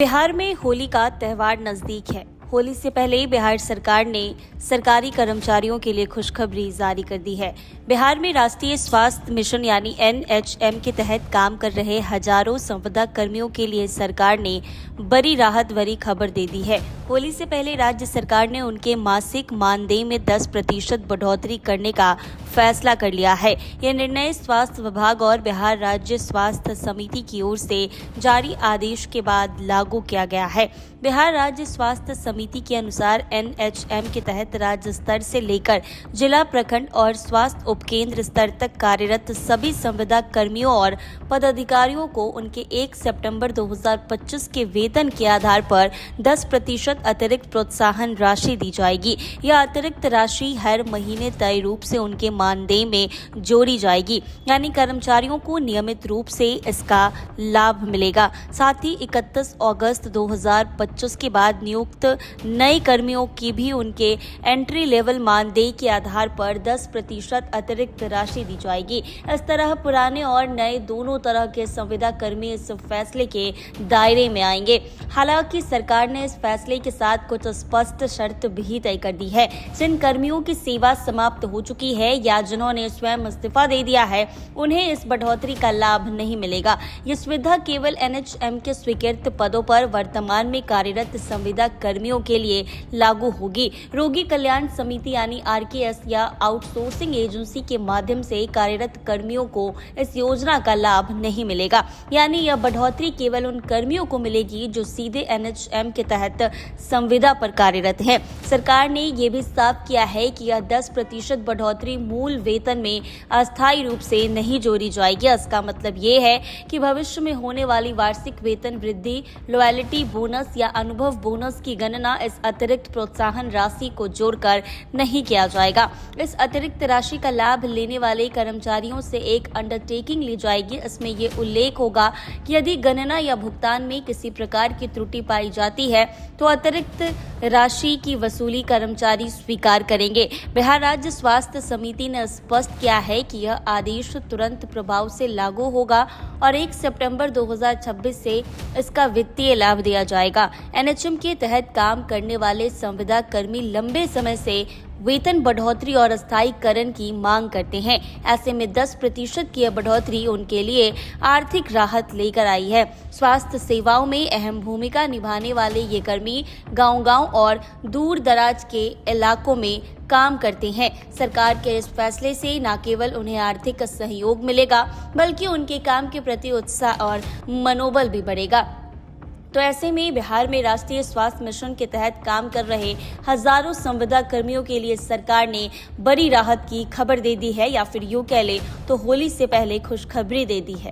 बिहार में होली का त्योहार नजदीक है। होली से पहले बिहार सरकार ने सरकारी कर्मचारियों के लिए खुशखबरी जारी कर दी है। बिहार में राष्ट्रीय स्वास्थ्य मिशन यानी NHM के तहत काम कर रहे हजारों संविदा कर्मियों के लिए सरकार ने बड़ी राहत भरी खबर दे दी है। होली से पहले राज्य सरकार ने उनके मासिक मानदेय में 10% बढ़ोतरी करने का फैसला कर लिया है। यह निर्णय स्वास्थ्य विभाग और बिहार राज्य स्वास्थ्य समिति की ओर से जारी आदेश के बाद लागू किया गया है। बिहार राज्य स्वास्थ्य समिति के अनुसार NHM के तहत राज्य स्तर से लेकर जिला, प्रखंड और स्वास्थ्य उपकेंद्र स्तर तक कार्यरत सभी संविदा कर्मियों और पदाधिकारियों को उनके 1 सितंबर 2025 के वेतन के आधार पर 10% अतिरिक्त प्रोत्साहन राशि दी जाएगी। यह अतिरिक्त राशि हर महीने तय रूप से उनके मानदेय में जोड़ी जाएगी, यानी कर्मचारियों को नियमित रूप से इसका लाभ मिलेगा। साथ ही 31 अगस्त 2025 के बाद नियुक्त नए कर्मियों की भी उनके एंट्री लेवल मानदेय के आधार पर 10% अतिरिक्त राशि दी जाएगी। इस तरह पुराने और नए दोनों तरह के संविदा कर्मी इस फैसले के दायरे में आएंगे। हालांकि सरकार ने इस फैसले के साथ कुछ स्पष्ट शर्त भी तय कर दी है। जिन कर्मियों की सेवा समाप्त हो चुकी है या जिन्होंने स्वयं इस्तीफा दे दिया है, उन्हें इस बढ़ोतरी का लाभ नहीं मिलेगा। ये सुविधा केवल NHM के स्वीकृत पदों पर वर्तमान में कार्यरत संविदा कर्मियों के लिए लागू होगी। रोगी कल्याण समिति यानी RKS या आउटसोर्सिंग एजेंसी के माध्यम से कार्यरत कर्मियों को इस योजना का लाभ नहीं मिलेगा। यानी यह बढ़ोतरी केवल उन कर्मियों को मिलेगी जो सीधे NHM के तहत संविदा पर कार्यरत हैं। सरकार ने यह भी साफ किया है कि यह 10% बढ़ोतरी मूल वेतन में अस्थायी रूप से नहीं जोड़ी जाएगी। इसका मतलब ये है कि भविष्य में होने वाली वार्षिक वेतन वृद्धि, लॉयल्टी बोनस या अनुभव बोनस की गणना इस अतिरिक्त प्रोत्साहन राशि को जोड़कर नहीं किया जाएगा। इस अतिरिक्त राशि का लाभ लेने वाले कर्मचारियों से एक अंडरटेकिंग ली जाएगी। इसमें ये उल्लेख होगा कि यदि गणना या भुगतान में किसी प्रकार की त्रुटि पाई जाती है तो अतिरिक्त राशि की वसूली कर्मचारी स्वीकार करेंगे। बिहार राज्य स्वास्थ्य समिति ने स्पष्ट किया है कि यह आदेश तुरंत प्रभाव से लागू होगा और 1 सितंबर 2026 से इसका वित्तीय लाभ दिया जाएगा। NHM के तहत काम करने वाले संविदा कर्मी लंबे समय से वेतन बढ़ोतरी और स्थायीकरण की मांग करते हैं। ऐसे में 10% की बढ़ोतरी उनके लिए आर्थिक राहत लेकर आई है। स्वास्थ्य सेवाओं में अहम भूमिका निभाने वाले ये कर्मी गांव-गांव और दूर दराज के इलाकों में काम करते हैं। सरकार के इस फैसले से न केवल उन्हें आर्थिक सहयोग मिलेगा, बल्कि उनके काम के प्रति उत्साह और मनोबल भी बढ़ेगा। तो ऐसे में बिहार में राष्ट्रीय स्वास्थ्य मिशन के तहत काम कर रहे हजारों संविदा कर्मियों के लिए सरकार ने बड़ी राहत की खबर दे दी है, या फिर यूं कह ले तो होली से पहले खुशखबरी दे दी है।